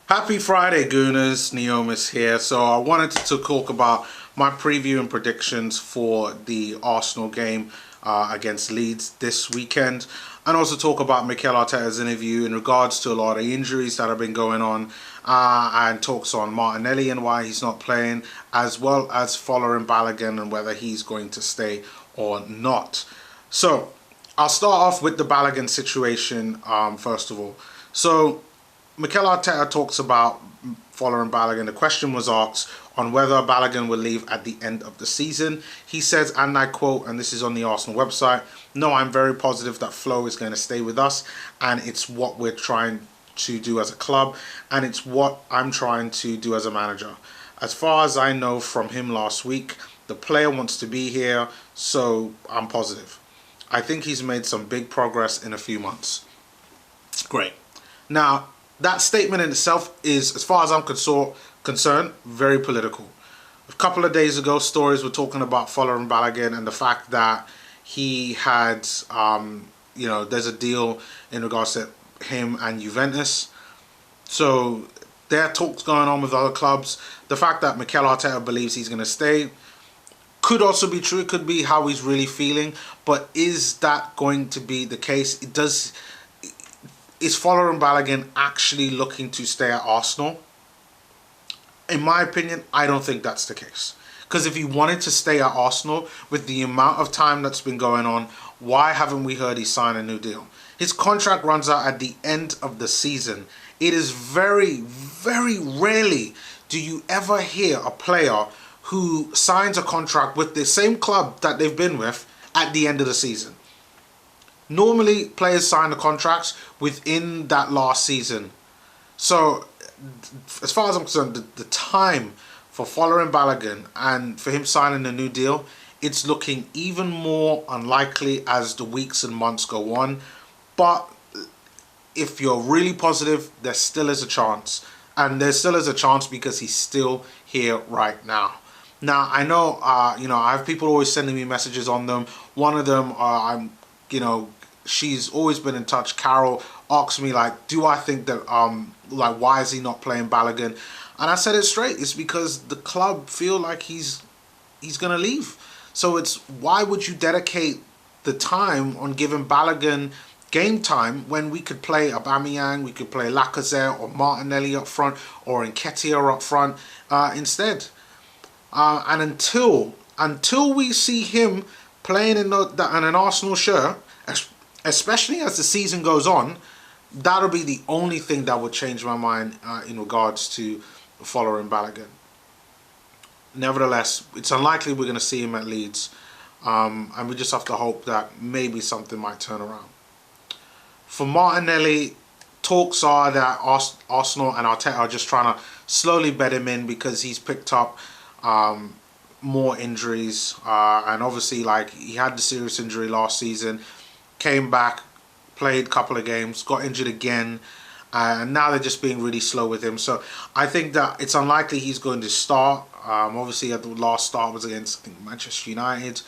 Happy Friday, Gooners. Neomis here. So I wanted to talk about my preview and predictions for the Arsenal game against Leeds this weekend, and also talk about Mikel Arteta's interview in regards to a lot of injuries that have been going on, and talks on Martinelli and why he's not playing, as well as following Balogun and whether he's going to stay or not. So I'll start off with the Balogun situation first of all. So Mikel Arteta talks about following Balogun. The question was asked on whether Balogun will leave at the end of the season. He says, and I quote, and this is on the Arsenal website, "No, I'm very positive that Flo is going to stay with us, and it's what we're trying to do as a club, and it's what I'm trying to do as a manager. As far as I know from him last week, the player wants to be here, so I'm positive. I think he's made some big progress in a few months." Great. Now, that statement in itself is, as far as I'm concerned, very political. A couple of days ago, stories were talking about following Balogun and the fact that he had, there's a deal in regards to him and Juventus. So there are talks going on with other clubs. The fact that Mikel Arteta believes he's going to stay could also be true. It could be how he's really feeling. But is that going to be the case? Is following Balogun actually looking to stay at Arsenal? In my opinion, I don't think that's the case. Because if he wanted to stay at Arsenal, with the amount of time that's been going on, why haven't we heard he signed a new deal? His contract runs out at the end of the season. It is very, very rarely do you ever hear a player who signs a contract with the same club that they've been with at the end of the season. Normally, players sign the contracts within that last season. So, as far as I'm concerned, the time for following Balogun and for him signing a new deal, it's looking even more unlikely as the weeks and months go on. But if you're really positive, there still is a chance. And there still is a chance because he's still here right now. Now, I know, I have people always sending me messages on them. One of them, she's always been in touch. Carol asked me, do I think that, why is he not playing Balogun? And I said it straight. It's because the club feel like he's going to leave. So it's, why would you dedicate the time on giving Balogun game time when we could play Aubameyang, we could play Lacazette or Martinelli up front, or Nketiah up front instead? And until we see him playing in an Arsenal shirt, especially as the season goes on, that'll be the only thing that would change my mind in regards to following Balogun. Nevertheless, it's unlikely we're going to see him at Leeds, and we just have to hope that maybe something might turn around. For Martinelli, talks are that Arsenal and Arteta are just trying to slowly bed him in because he's picked up more injuries, and obviously, he had the serious injury last season, came back, played a couple of games, got injured again, and now they're just being really slow with him. So I think that it's unlikely he's going to start. Obviously, the last start was against, I think, Manchester United.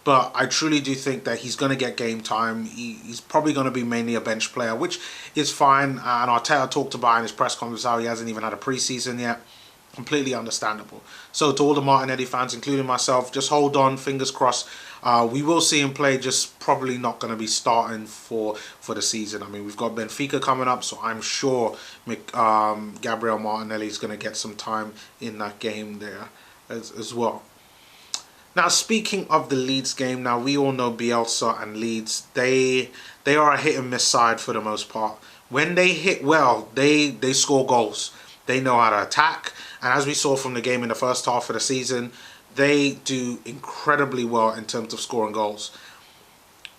But I truly do think that he's going to get game time. He's probably going to be mainly a bench player, which is fine. And Arteta talked about in his press conference how he hasn't even had a pre-season yet. Completely understandable. So to all the Martinelli fans, including myself, just hold on, fingers crossed. We will see him play, just probably not going to be starting for the season. I mean, we've got Benfica coming up, so I'm sure Gabriel Martinelli is going to get some time in that game there as well. Now, speaking of the Leeds game, now we all know Bielsa and Leeds, they are a hit and miss side for the most part. When they hit well, they score goals. They know how to attack, and as we saw from the game in the first half of the season, they do incredibly well in terms of scoring goals.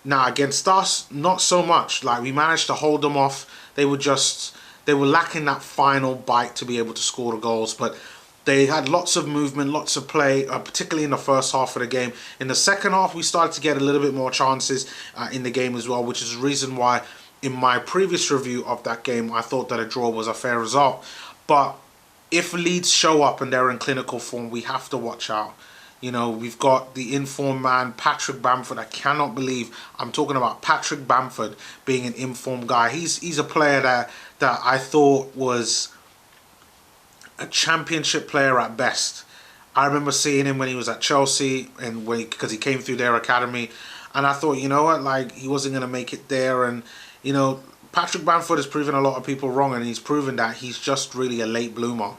Now, against us, not so much. We managed to hold them off. They were lacking that final bite to be able to score the goals, but they had lots of movement, lots of play, particularly in the first half of the game. In the second half, we started to get a little bit more chances in the game as well, which is the reason why in my previous review of that game, I thought that a draw was a fair result. But if Leeds show up and they're in clinical form, we have to watch out. We've got the informed man, Patrick Bamford. I cannot believe I'm talking about Patrick Bamford being an informed guy. He's a player that I thought was a championship player at best. I remember seeing him when he was at Chelsea, and because he came through their academy, and I thought, you know what, like, he wasn't going to make it there. And you know, Patrick Bamford has proven a lot of people wrong, and he's proven that he's just really a late bloomer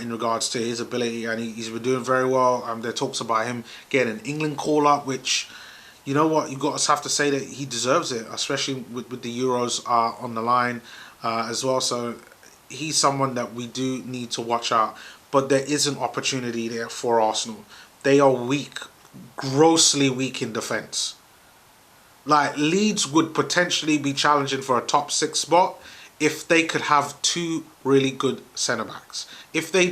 in regards to his ability, and he's been doing very well. There are talks about him getting an England call up, which, you know what, you got to have to say that he deserves it, especially with the Euros on the line as well. So he's someone that we do need to watch out. But there is an opportunity there for Arsenal. They are weak, grossly weak in defence. Like, Leeds would potentially be challenging for a top 6 spot if they could have 2 really good centre-backs. If they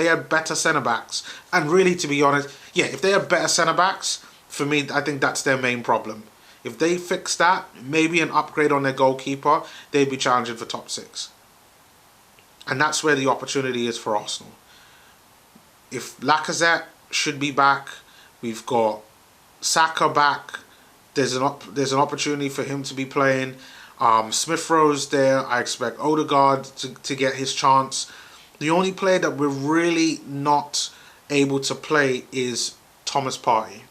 had better centre-backs, and really, to be honest, yeah, if they had better centre-backs, for me, I think that's their main problem. If they fix that, maybe an upgrade on their goalkeeper, they'd be challenging for top 6. And that's where the opportunity is for Arsenal. If Lacazette should be back, we've got Saka back. There's an opportunity for him to be playing. Smith Rowe's there. I expect Odegaard to get his chance. The only player that we're really not able to play is Thomas Partey.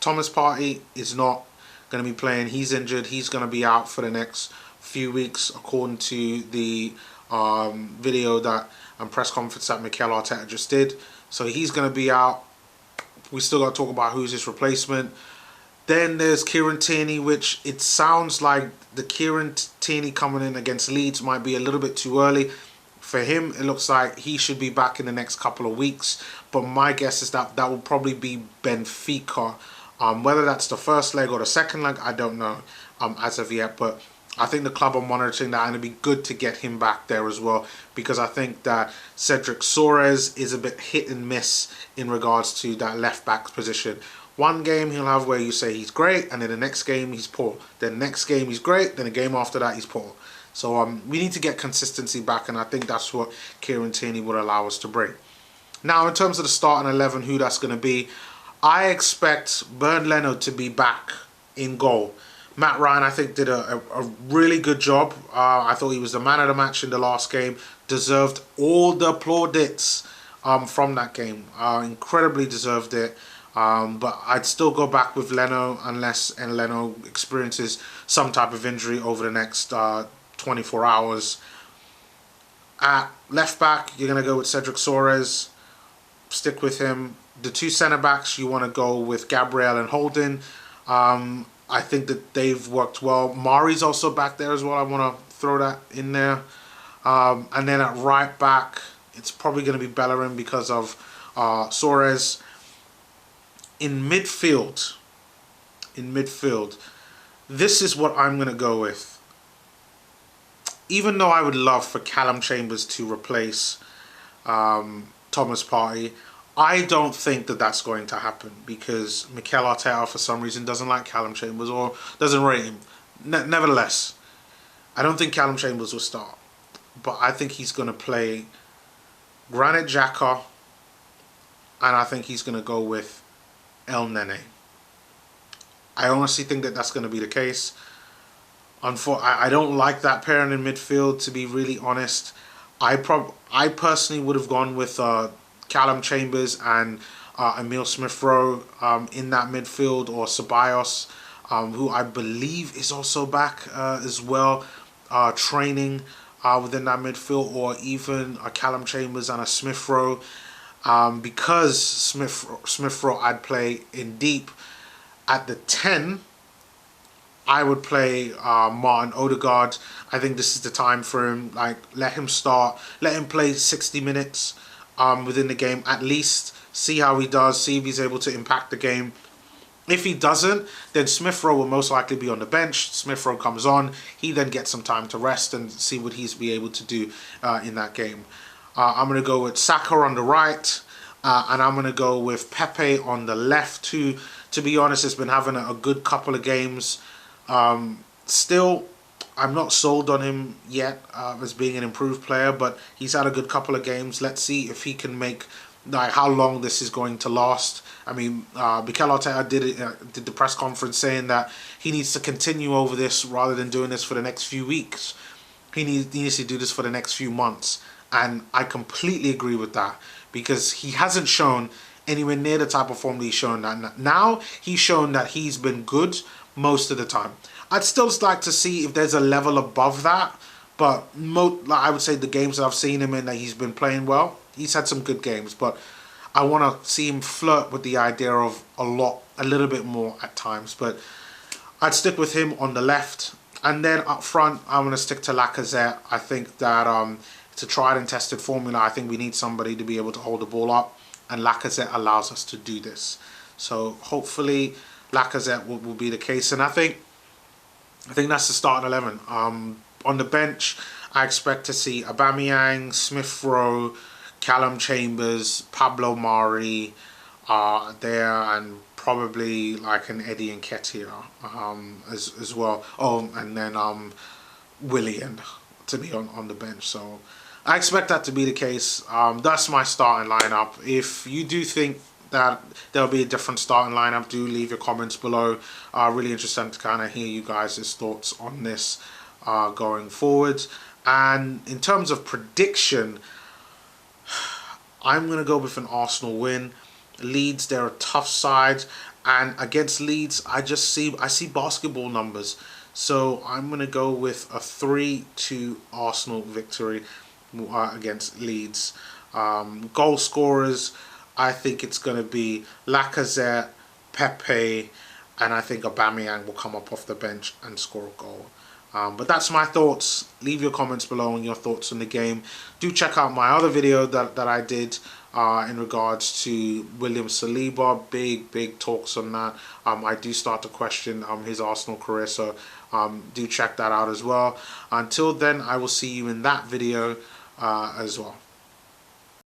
Thomas Partey is not going to be playing. He's injured. He's going to be out for the next few weeks, according to the video and press conference that Mikel Arteta just did. So he's going to be out. We still got to talk about who's his replacement. Then there's Kieran Tierney, which it sounds like the Kieran Tierney coming in against Leeds might be a little bit too early. For him, it looks like he should be back in the next couple of weeks. But my guess is that will probably be Benfica. Whether that's the first leg or the second leg, I don't know as of yet. But I think the club are monitoring that, and it'd be good to get him back there as well, because I think that Cedric Soares is a bit hit and miss in regards to that left back position. One game he'll have where you say he's great, and then the next game he's poor. Then the next game he's great, then the game after that he's poor. So we need to get consistency back, and I think that's what Kieran Tierney would allow us to bring. Now, in terms of the starting 11, who that's going to be, I expect Bernd Leno to be back in goal. Matt Ryan, I think, did a really good job. I thought he was the man of the match in the last game. Deserved all the plaudits from that game. Incredibly deserved it. But I'd still go back with Leno unless Leno experiences some type of injury over the next 24 hours. At left back, you're going to go with Cedric Soares. Stick with him. The 2 centre-backs, you want to go with Gabriel and Holding. I think that they've worked well. Mari's also back there as well. I want to throw that in there. And then at right back, it's probably going to be Bellerin because of Soares. In midfield, this is what I'm going to go with. Even though I would love for Callum Chambers to replace Thomas Partey, I don't think that that's going to happen, because Mikel Arteta, for some reason, doesn't like Callum Chambers or doesn't rate him. Nevertheless, I don't think Callum Chambers will start. But I think he's going to play Granit Xhaka, and I think he's going to go with El Nene. I honestly think that that's going to be the case. I don't like that pairing in midfield, to be really honest. I personally would have gone with Callum Chambers and Emil Smith-Rowe in that midfield, or Ceballos, who I believe is also back as well, training within that midfield, or even a Callum Chambers and a Smith-Rowe. Because Smith-Rowe I'd play in deep. At the 10, I would play Martin Odegaard. I think this is the time for him. Like, let him start. Let him play 60 minutes within the game at least. See how he does. See if he's able to impact the game. If he doesn't, then Smith-Rowe will most likely be on the bench. Smith-Rowe comes on. He then gets some time to rest and see what he's be able to do in that game. I'm going to go with Saka on the right. And I'm going to go with Pepe on the left, who, to be honest, has been having a good couple of games. Still, I'm not sold on him yet as being an improved player, but he's had a good couple of games. Let's see if he can make, like, how long this is going to last. I mean, Mikel Arteta did the press conference saying that he needs to continue over this rather than doing this for the next few weeks. he needs to do this for the next few months. And I completely agree with that, because he hasn't shown anywhere near the type of form that he's shown. That now he's shown that he's been good most of the time. I'd still like to see if there's a level above that, but I would say the games that I've seen him in that he's been playing well, he's had some good games, but I want to see him flirt with the idea of a little bit more at times. But I'd stick with him on the left. And then up front, I'm going to stick to Lacazette. I think that it's a tried and tested formula. I think we need somebody to be able to hold the ball up, and Lacazette allows us to do this. So hopefully Lacazette will be the case. And I think that's the starting 11. On the bench, I expect to see Aubameyang, Smith Rowe, Callum Chambers, Pablo Mari there, and probably like an Eddie Nketiah as well. Oh, and then Willian to be on the bench. So I expect that to be the case. That's my starting lineup. If you do think that there'll be a different starting lineup, do leave your comments below. Really interested to kind of hear you guys' thoughts on this going forward. And in terms of prediction, I'm going to go with an Arsenal win. Leeds, they're a tough side, and against Leeds, I see basketball numbers. So I'm going to go with a 3-2 Arsenal victory against Leeds. Goal scorers, I think it's going to be Lacazette, Pepe, and I think Aubameyang will come up off the bench and score a goal. But that's my thoughts. Leave your comments below on your thoughts on the game. Do check out my other video that I did in regards to William Saliba. Big talks on that. I do start to question his Arsenal career, so do check that out as well. Until then, I will see you in that video as well.